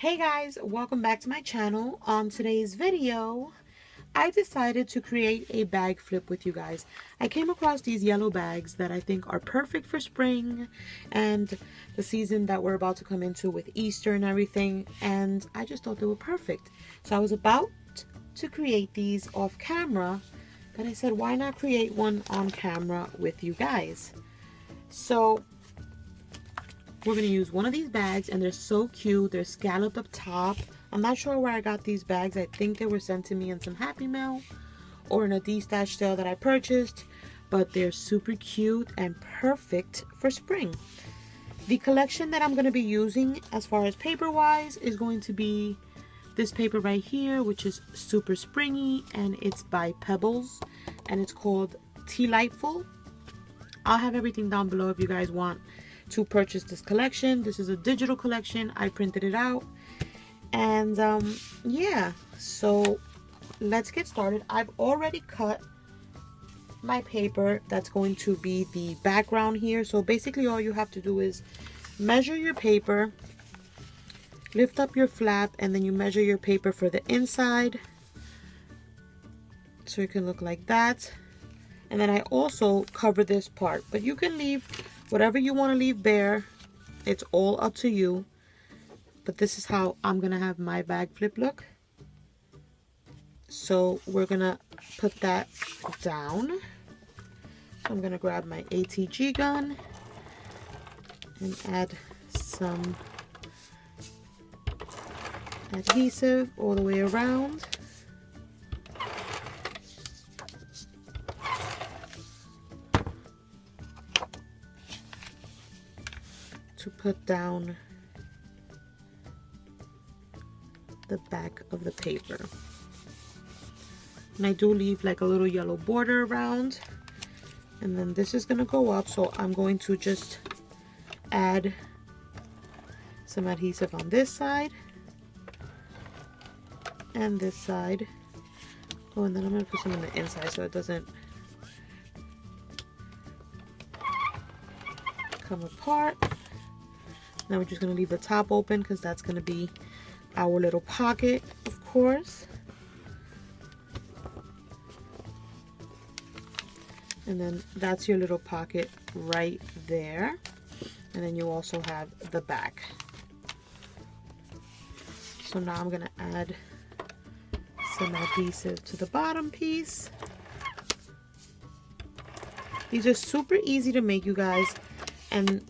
Hey guys, welcome back to my channel. On today's video, I decided to create a bag flip with you guys. I came across these yellow bags that I think are perfect for spring and the season that we're about to come into with Easter and everything, and I just thought they were perfect. So I was about to create these off camera, but I said why not create one on camera with you guys. So we're going to use one of these bags, and they're so cute. They're scalloped up top. I'm not sure where I got these bags. I think they were sent to me in some Happy Mail or in a D-Stash sale that I purchased, but they're super cute and perfect for spring. The collection that I'm going to be using as far as paper wise is going to be this paper right here, which is super springy, and it's by Pebbles, and it's called TeaLIghtful. I'll have everything down below if you guys want to purchase this collection. This is a digital collection. I printed it out, and yeah, so let's get started. I've already cut my paper that's going to be the background here. So basically all you have to do is measure your paper, lift up your flap, and then you measure your paper for the inside so it can look like that. And then I also cover this part, but you can leave whatever you want to leave bare. It's all up to you. But this is how I'm going to have my bag flip look. So we're going to put that down. So I'm going to grab my ATG gun and add some adhesive all the way around. To put down the back of the paper. And I do leave like a little yellow border around, and then this is going to go up, so I'm going to just add some adhesive on this side and this side. Oh, and then I'm going to put some on the inside so it doesn't come apart. Now we're just going to leave the top open because that's going to be our little pocket, of course. And then that's your little pocket right there. And then you also have the back. So now I'm going to add some adhesive to the bottom piece. These are super easy to make, you guys, and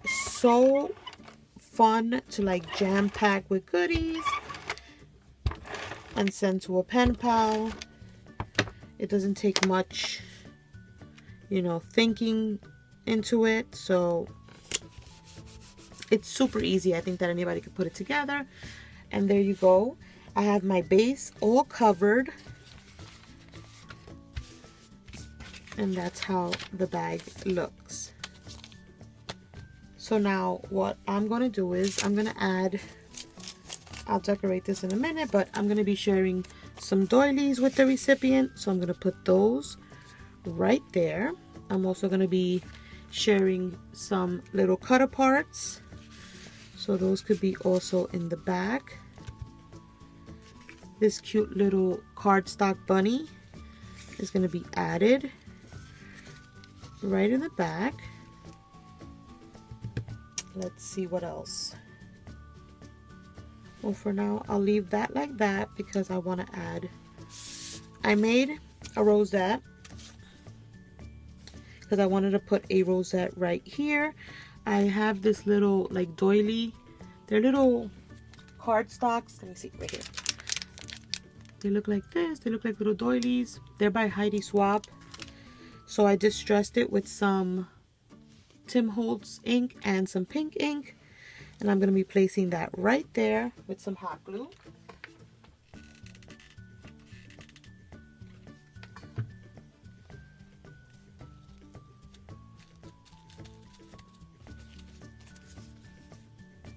so fun to like jam pack with goodies and send to a pen pal. It doesn't take much, you know, thinking into it, so it's super easy. I think that anybody could put it together. And there you go. I have my base all covered, and that's how the bag looks. So now what I'm going to do is I'm going to add, I'll decorate this in a minute, but I'm going to be sharing some doilies with the recipient. So I'm going to put those right there. I'm also going to be sharing some little cut aparts. So those could be also in the back. This cute little cardstock bunny is going to be added right in the back. Let's see what else. Well, for now I'll leave that like that because I want to add, I made a rosette because I wanted to put a rosette right here. I have this little like doily. They're little cardstocks. Let me see right here. They look like this. They look like little doilies. They're by Heidi Swapp. So I distressed it with some Tim Holtz ink and some pink ink, and I'm going to be placing that right there with some hot glue.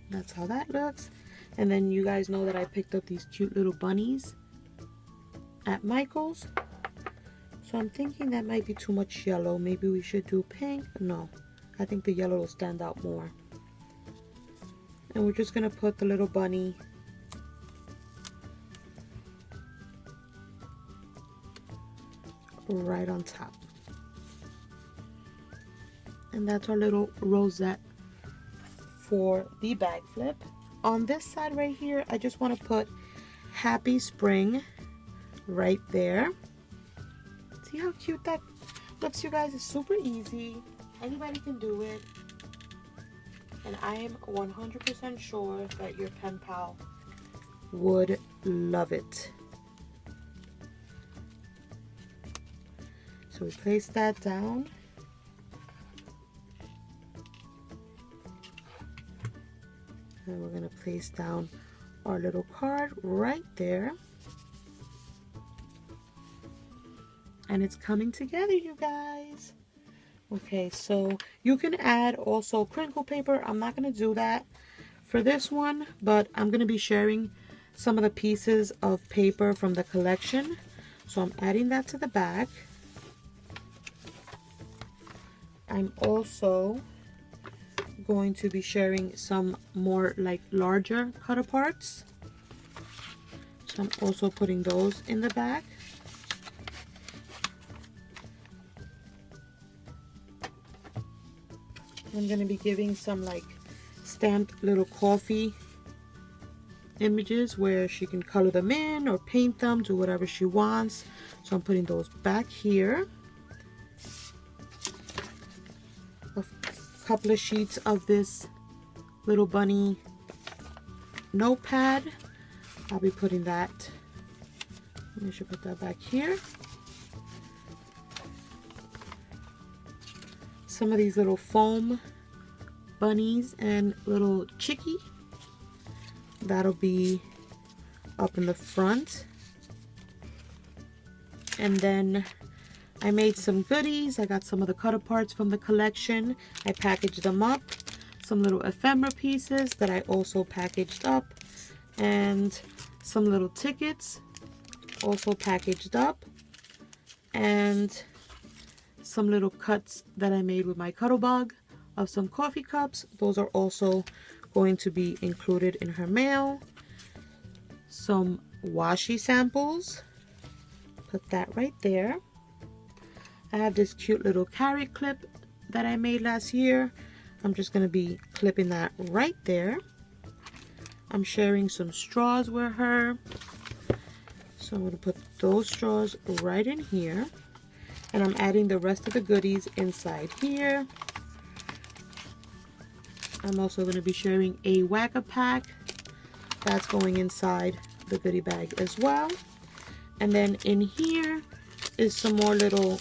That's how that looks. And then you guys know that I picked up these cute little bunnies at Michael's, so I'm thinking that might be too much yellow. Maybe we should do pink. No, I think the yellow will stand out more. And we're just gonna put the little bunny right on top. And that's our little rosette for the bag flip. On this side right here, I just want to put Happy Spring right there. See how cute that looks, you guys? It's super easy. Anybody can do it. And I am 100% sure that your pen pal would love it. So we place that down. And we're going to place down our little card right there. And it's coming together, you guys. Okay, so you can add also crinkle paper. I'm not going to do that for this one, but I'm going to be sharing some of the pieces of paper from the collection. So I'm adding that to the back. I'm also going to be sharing some more like larger cut aparts. So I'm also putting those in the back. I'm going to be giving some like stamped little coffee images where she can color them in or paint them, do whatever she wants. So I'm putting those back here. A couple of sheets of this little bunny notepad. I'll be putting that. I should put that back here. Some of these little foam bunnies and little chickie. That'll be up in the front. And then I made some goodies. I got some of the cut aparts from the collection. I packaged them up. Some little ephemera pieces that I also packaged up. And some little tickets also packaged up. And some little cuts that I made with my Cuttlebug of some coffee cups. Those are also going to be included in her mail. Some washi samples. Put that right there. I have this cute little carrot clip that I made last year. I'm just going to be clipping that right there. I'm sharing some straws with her. So I'm going to put those straws right in here. And I'm adding the rest of the goodies inside here. I'm also going to be sharing a Whack-A-Pack. That's going inside the goodie bag as well. And then in here is some more little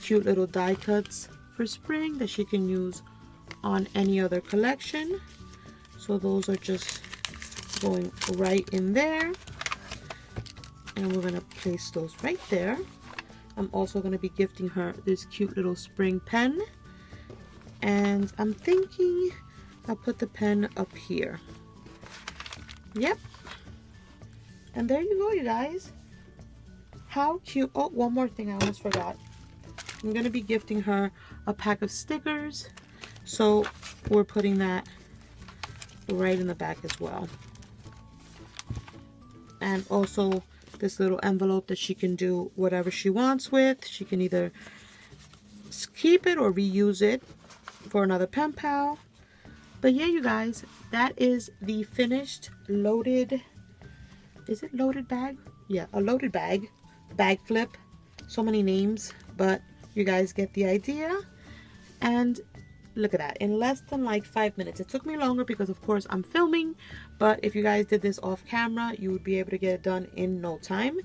cute little die cuts for spring that she can use on any other collection. So those are just going right in there. And we're going to place those right there. I'm also going to be gifting her this cute little spring pen. And I'm thinking I'll put the pen up here. Yep. And there you go, you guys. How cute. Oh, one more thing I almost forgot. I'm going to be gifting her a pack of stickers. So we're putting that right in the back as well. And also this little envelope that she can do whatever she wants with. She can either keep it or reuse it for another pen pal. But yeah, you guys, that is the finished loaded, is it loaded bag? Yeah, a loaded bag, bag flip. So many names, but you guys get the idea. And look at that, in less than like 5 minutes. It took me longer because of course I'm filming, but if you guys did this off camera, you would be able to get it done in no time.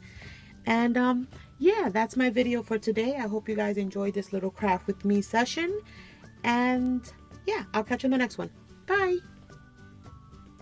And yeah, that's my video for today. I hope you guys enjoyed this little craft with me session. And yeah, I'll catch you in the next one. Bye.